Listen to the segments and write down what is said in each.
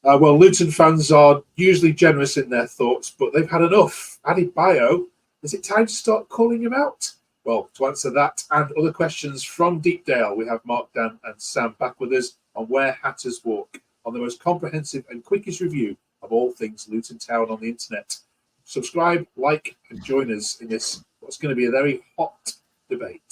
Well, Luton fans are usually generous in their thoughts, but they've had enough. Adebayo, is it time to start calling him out? Well, to answer that and other questions from Deepdale, we have Mark, Dan and Sam back with us on Where Hatters Walk, on the most comprehensive and quickest review of all things Luton Town on the internet. Subscribe, like, and join us in this, what's going to be a very hot debate.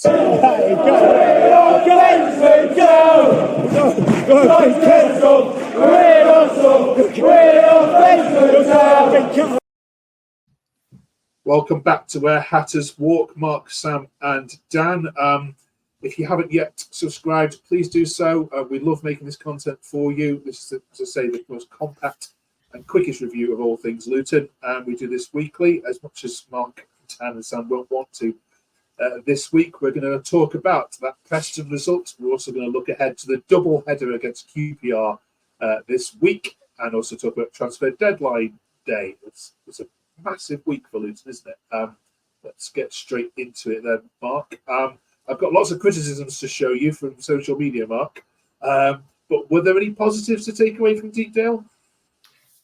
Welcome back to Where Hatters Walk, Mark, Sam and Dan. If you haven't yet subscribed, please do so. We love making this content for you. This is, as I say, the most compact and quickest review of all things Luton. We do this weekly, as much as Mark, Dan and Sam won't want to. This week, we're going to talk about that Preston result. We're also going to look ahead to the double header against QPR this week, and also talk about transfer deadline day. It's a massive week for Luton, isn't it? Let's get straight into it then, Mark. I've got lots of criticisms to show you from social media, Mark. But were there any positives to take away from Deepdale?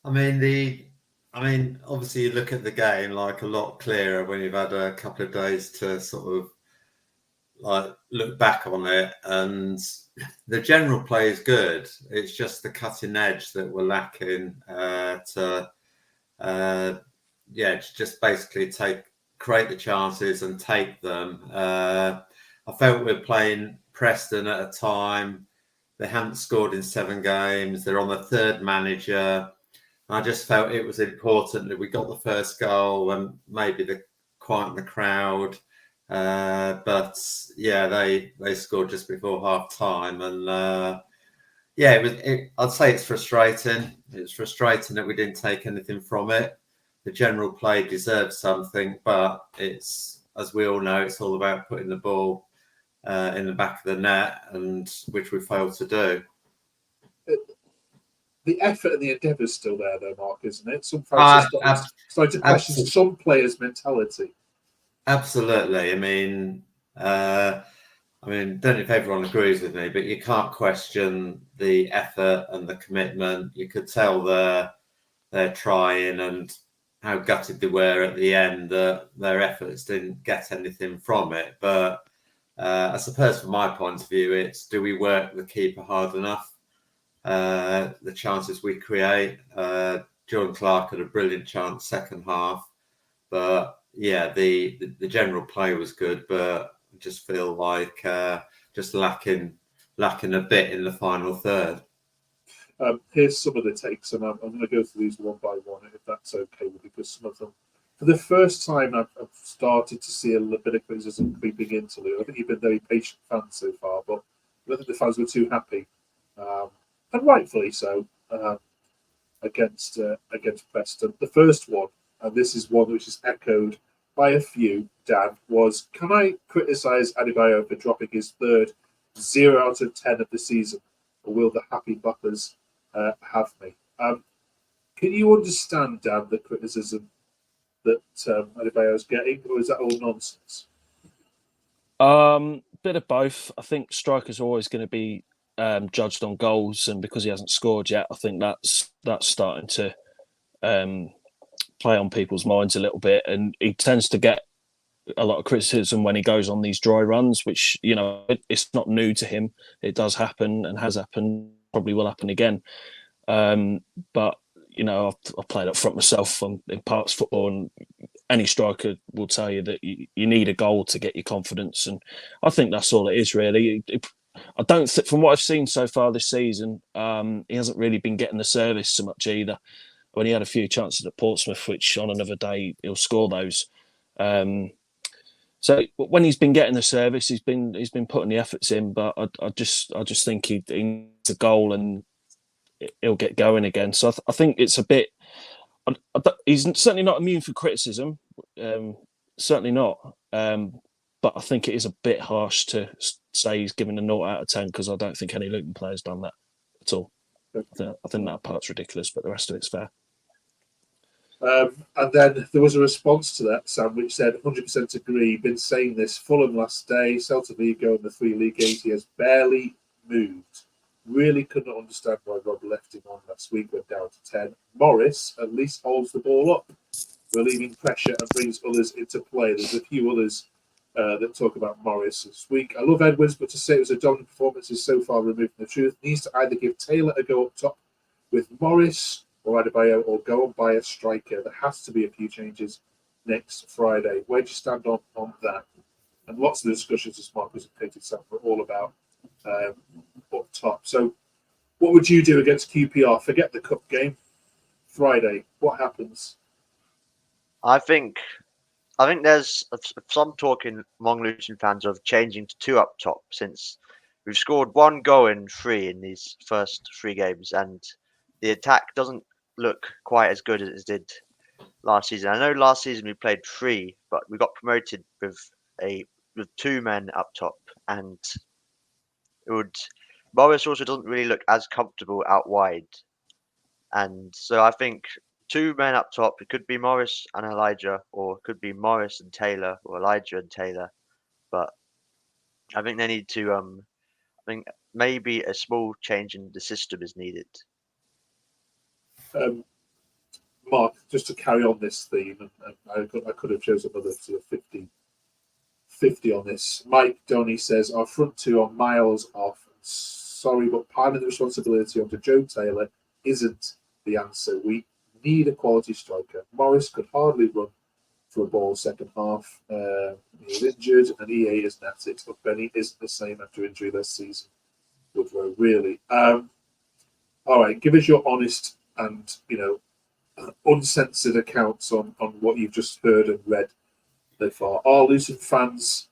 I mean, obviously you look at the game like a lot clearer when you've had a couple of days to sort of like look back on it, and the general play is good. It's just the cutting edge that we're lacking to just basically create the chances and take them. I felt we're playing Preston at a time. They hadn't scored in 7 games. They're on the 3rd manager. I just felt it was important that we got the first goal and maybe the quiet in the crowd. But yeah, they scored just before half time, and I'd say it's frustrating. It's frustrating that we didn't take anything from it. The general play deserves something, but it's, as we all know, it's all about putting the ball in the back of the net, and which we failed to do. The effort and the endeavour is still there, though, Mark, isn't it? Some fans are starting to question some players' mentality. Absolutely. I mean, don't know if everyone agrees with me, but you can't question the effort and the commitment. You could tell they're trying, and how gutted they were at the end that their efforts didn't get anything from it. But I suppose from my point of view, it's, do we work the keeper hard enough? The chances we create. John Clark had a brilliant chance second half, but yeah, the general play was good, but I just feel like just lacking a bit in the final third. Here's some of the takes, and I'm going to go through these one by one, if that's okay with you, because some of them, for the first time, I've started to see a little bit of criticism creeping into Luton. I think you've been very patient fan so far, but I don't think the fans were too happy, and rightfully so, against Preston. The first one, and this is one which is echoed by a few, Dan, was, can I criticise Adebayo for dropping his 3rd 0 out of 10 of the season, or will the happy buffers have me? Can you understand, Dan, the criticism that Adebayo's getting, or is that all nonsense? Bit of both. I think strikers are always going to be judged on goals, and because he hasn't scored yet, I think that's starting to play on people's minds a little bit, and he tends to get a lot of criticism when he goes on these dry runs, which, you know, it's not new to him. It does happen and has happened, probably will happen again. But, you know, I've played up front myself in parks football, and any striker will tell you that you need a goal to get your confidence. And I think that's all it is, really. I don't think, from what I've seen so far this season, he hasn't really been getting the service so much either. When he had a few chances at Portsmouth, which on another day he'll score those. So when he's been getting the service, he's been putting the efforts in. But I just think he needs a goal and he'll get going again. So I think it's a bit. He's certainly not immune for criticism, certainly not. But I think it is a bit harsh to say he's given a 0 out of 10, because I don't think any Luton player's done that at all. I think that part's ridiculous, but the rest of it's fair. And then there was a response to that, Sam, which said 100% agree. Been saying this. Fulham last day, Celta Vigo in the 3 league games. He has barely moved. Really could not understand why Rob left him on last week, went down to 10. Morris at least holds the ball up, relieving pressure and brings others into play. There's a few others that talk about Morris this week. I love Edwards, but to say it was a dominant performance is so far removed from the truth. Needs to either give Taylor a go up top with Morris or Adebayo, or go and buy a striker. There has to be a few changes next Friday. Where do you stand on that? And lots of the discussions as Marcus and Katie Sam were all about up top. So what would you do against QPR? Forget the cup game. Friday, what happens? I think there's some talk among Luton fans of changing to 2 up top, since we've scored 1 goal in 3 in these first 3 games, and the attack doesn't look quite as good as it did last season. I know last season we played 3, but we got promoted with 2 men up top, and Morris also doesn't really look as comfortable out wide, and so I think 2 men up top. It could be Morris and Elijah, or it could be Morris and Taylor, or Elijah and Taylor. But I think they need to. I think maybe a small change in the system is needed. Mark, just to carry on this theme, and I could have chosen another sort of 50 on this. Mike Donny says our front 2 are miles off. Sorry, but piling the responsibility onto Joe Taylor isn't the answer. We need a quality striker. Morris could hardly run for a ball second half. He was injured, and EA isn't at it. But Benny isn't the same after injury this season. Woodrow, really. All right, give us your honest and uncensored accounts on what you've just heard and read so far. Are Luton fans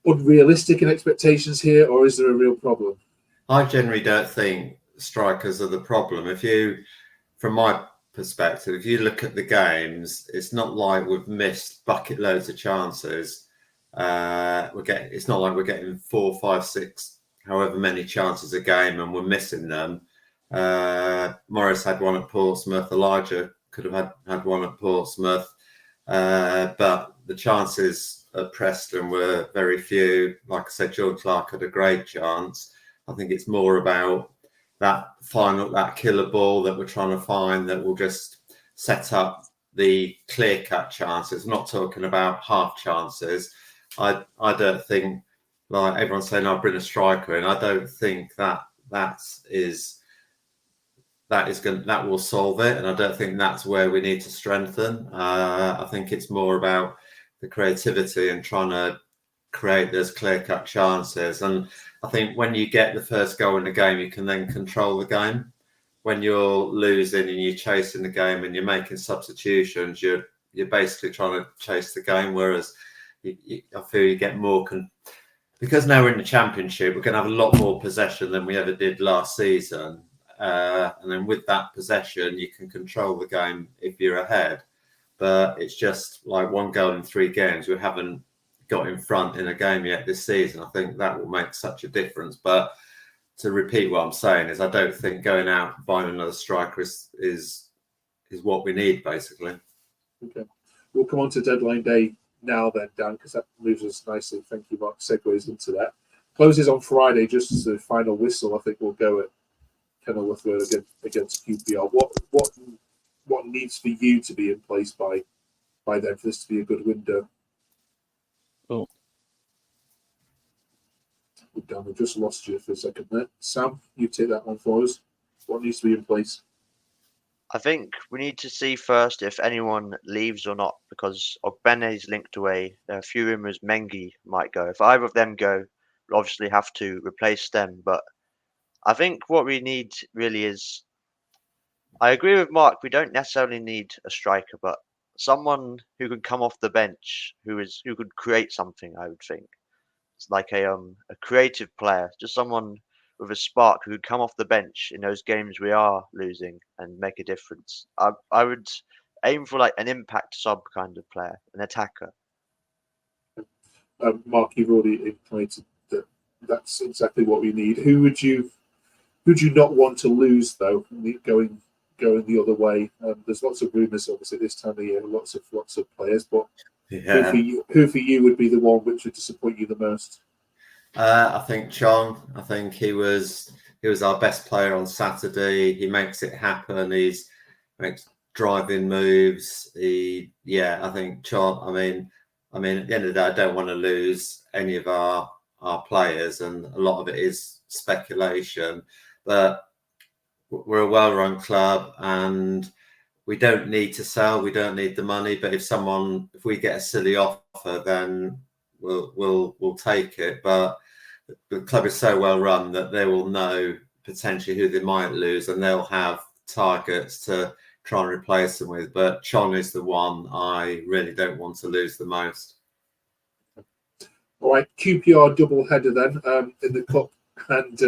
unrealistic in expectations here, or is there a real problem? I generally don't think strikers are the problem. From my perspective, if you look at the games, it's not like we've missed bucket loads of chances. It's not like we're getting 4, 5, 6, however many chances a game, and we're missing them. Morris had one at Portsmouth. Elijah could have had one at Portsmouth, but the chances at Preston were very few. Like I said, John Clark had a great chance. I think it's more about that killer ball that we're trying to find that will just set up the clear-cut chances. I'm not talking about half chances. I don't think, like everyone's saying, I'll bring a striker in. I don't think that will solve it, and I don't think that's where we need to strengthen. I think it's more about the creativity and trying to create those clear-cut chances. And I think when you get the first goal in the game, you can then control the game. When you're losing and you're chasing the game and you're making substitutions, you're basically trying to chase the game. Whereas I feel you get more because now we're in the Championship, we're going to have a lot more possession than we ever did last season. And then with that possession, you can control the game if you're ahead. But it's just like 1 goal in 3 games. We haven't got in front in a game yet this season. I think that will make such a difference. But to repeat what I'm saying is I don't think going out and buying another striker is what we need, basically. Okay. We'll come on to deadline day now then, Dan, because that moves us nicely. Thank you, Mark. Segues into that. Closes on Friday, just as the final whistle. I think we'll go at Kenilworth Road against QPR. What needs for you to be in place by then for this to be a good window? Oh, Dan, we just lost you for a second there. Sam, you take that one for us. What needs to be in place? I think we need to see first if anyone leaves or not, because Ogbene is linked away. There are a few rumours Mengi might go. If either of them go, we'll obviously have to replace them. But I think what we need really is, I agree with Mark, we don't necessarily need a striker, but someone who can come off the bench, who could create something. I would think it's like a creative player, just someone with a spark who could come off the bench in those games we are losing and make a difference. I would aim for like an impact sub kind of player, an attacker. Mark, you've already indicated that that's exactly what we need. Who would you not want to lose though? Going the other way. There's lots of rumours obviously this time of year, lots of players, but Yeah. who for you would be the one which would disappoint you the most? I think Chong. I think he was he was our best player on Saturday. He makes it happen. He's makes driving moves. I think I mean, at the end of the day, I don't want to lose any of our players, and a lot of it is speculation. But we're a well-run club, and we don't need to sell. We don't need the money. But if we get a silly offer, then we'll take it. But the club is so well run that they will know potentially who they might lose, and they'll have targets to try and replace them with. But Chon is the one I really don't want to lose the most. All right, QPR double header then in the cup, and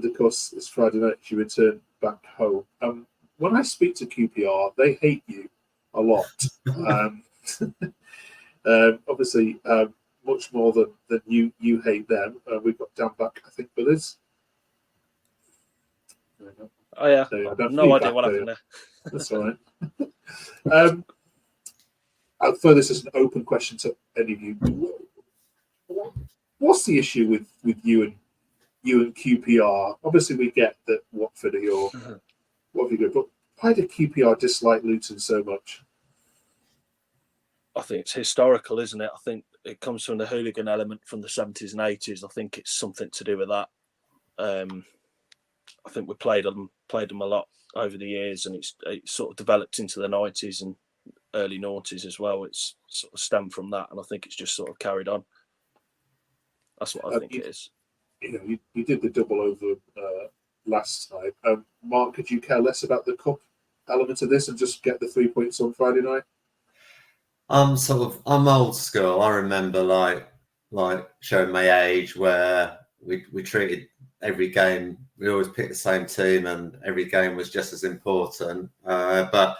of course it's Friday night you return back home. When I speak to QPR, they hate you a lot. Obviously, much more than you hate them. We've got Dan back, I think, with us. Oh yeah, no idea what there. happened there. That's all right. I'll throw this as an open question to any of you. What's the issue with you and QPR? Obviously, we get that Watford are your Watford good, but why do QPR dislike Luton so much? I think it's historical, isn't it? I think it comes from the hooligan element from the 70s and 80s. I think it's something to do with that. I think we played them a lot over the years, and it sort of developed into the 90s and early noughties as well. It's sort of stemmed from that, and I think it's just sort of carried on. That's what I think it is. You did the double over last time. Mark, could you care less about the cup element of this and just get the 3 points on Friday night? I'm old school. I remember like showing my age where we treated every game. We always picked the same team, and every game was just as important. But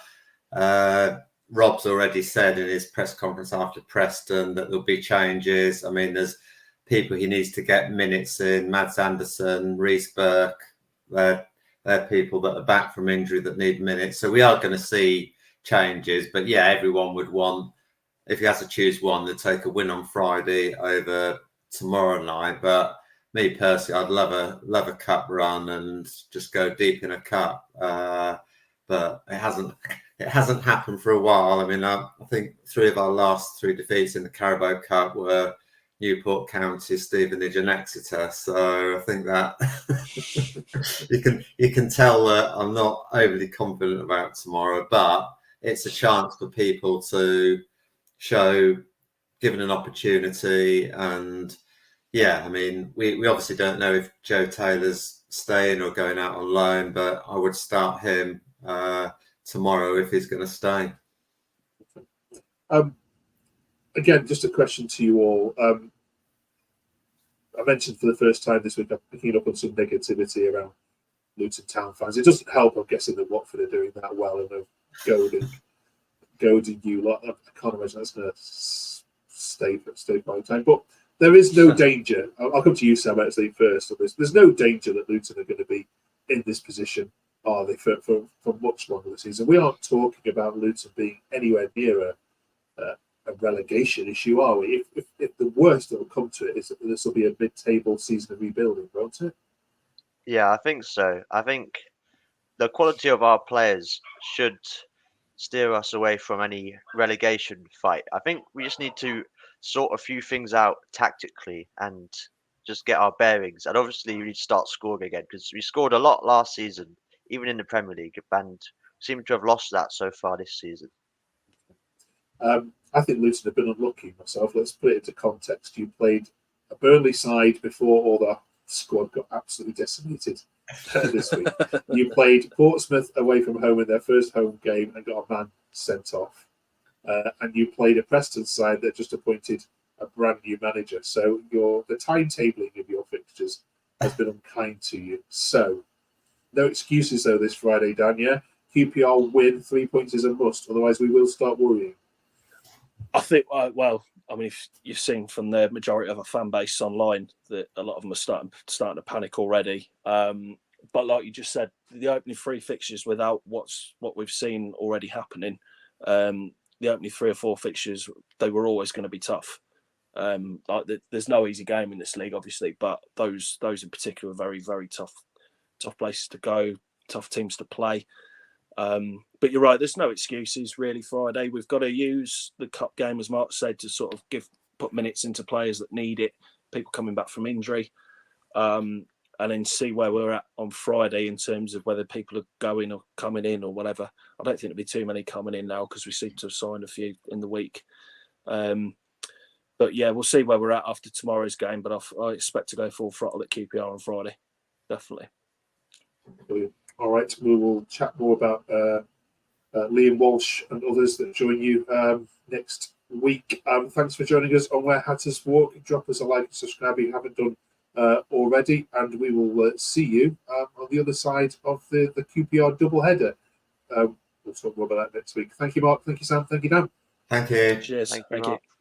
Rob's already said in his press conference after Preston that there'll be changes. I mean, there's people he needs to get minutes in. Mads Anderson, Reece Burke, they're people that are back from injury that need minutes. So we are going to see changes. But yeah, everyone would want, if he has to choose one, they'd take a win on Friday over tomorrow night. But me personally, I'd love a cup run and just go deep in a cup. But it hasn't happened for a while. I mean, I think 3 of our last 3 defeats in the Carabao Cup were Newport County, Stevenage, and Exeter. So I think that you can tell that I'm not overly confident about tomorrow, but it's a chance for people to show, given an opportunity. And yeah, I mean, we obviously don't know if Joe Taylor's staying or going out on loan, but I would start him tomorrow if he's going to stay. Again, just a question to you all. I mentioned for the first time this week, I'm picking up on some negativity around Luton Town fans. It doesn't help, I'm guessing, that Watford are doing that well and are goading you lot. I can't imagine that's going to stay for a long time. But there is no danger. I'll come to you, Sam, actually, first on this. There's no danger that Luton are going to be in this position, are they, for much longer this season? We aren't talking about Luton being anywhere near a relegation issue, are we? If the worst that will come to it is that this will be a mid-table season of rebuilding, won't it? Yeah, I think so. I think the quality of our players should steer us away from any relegation fight. I think we just need to sort a few things out tactically and just get our bearings. And obviously, we need to start scoring again, because we scored a lot last season, even in the Premier League, and seem to have lost that so far this season. I think Luton have been unlucky myself. Let's put it into context. You played a Burnley side before all the squad got absolutely decimated this week. You played Portsmouth away from home in their first home game and got a man sent off. And you played a Preston side that just appointed a brand new manager. So the timetabling of your fixtures has been unkind to you. So no excuses though this Friday, Dan. Yeah, QPR win, 3 points is a must. Otherwise, we will start worrying. I think, well, I mean, if you've seen from the majority of our fan base online that a lot of them are starting to panic already. But like you just said, the opening 3 fixtures without what we've seen already happening, the opening 3 or 4 fixtures, they were always going to be tough. There's no easy game in this league, obviously, but those in particular are very, very tough places to go, tough teams to play. But you're right, there's no excuses really. Friday, we've got to use the cup game, as Mark said, to sort of put minutes into players that need it, people coming back from injury, and then see where we're at on Friday in terms of whether people are going or coming in or whatever. I don't think there'll be too many coming in now because we seem to have signed a few in the week. But yeah, we'll see where we're at after tomorrow's game. But I expect to go full throttle at QPR on Friday, definitely. Brilliant. All right, we will chat more about Liam Walsh and others that join you next week. Thanks for joining us on Where Hatters Walk. Drop us a like and subscribe if you haven't done already, and we will see you on the other side of the QPR doubleheader. We'll talk more about that next week. Thank you, Mark. Thank you, Sam. Thank you, Dan. Thank you. Cheers. Thank you, Thank Mark. you.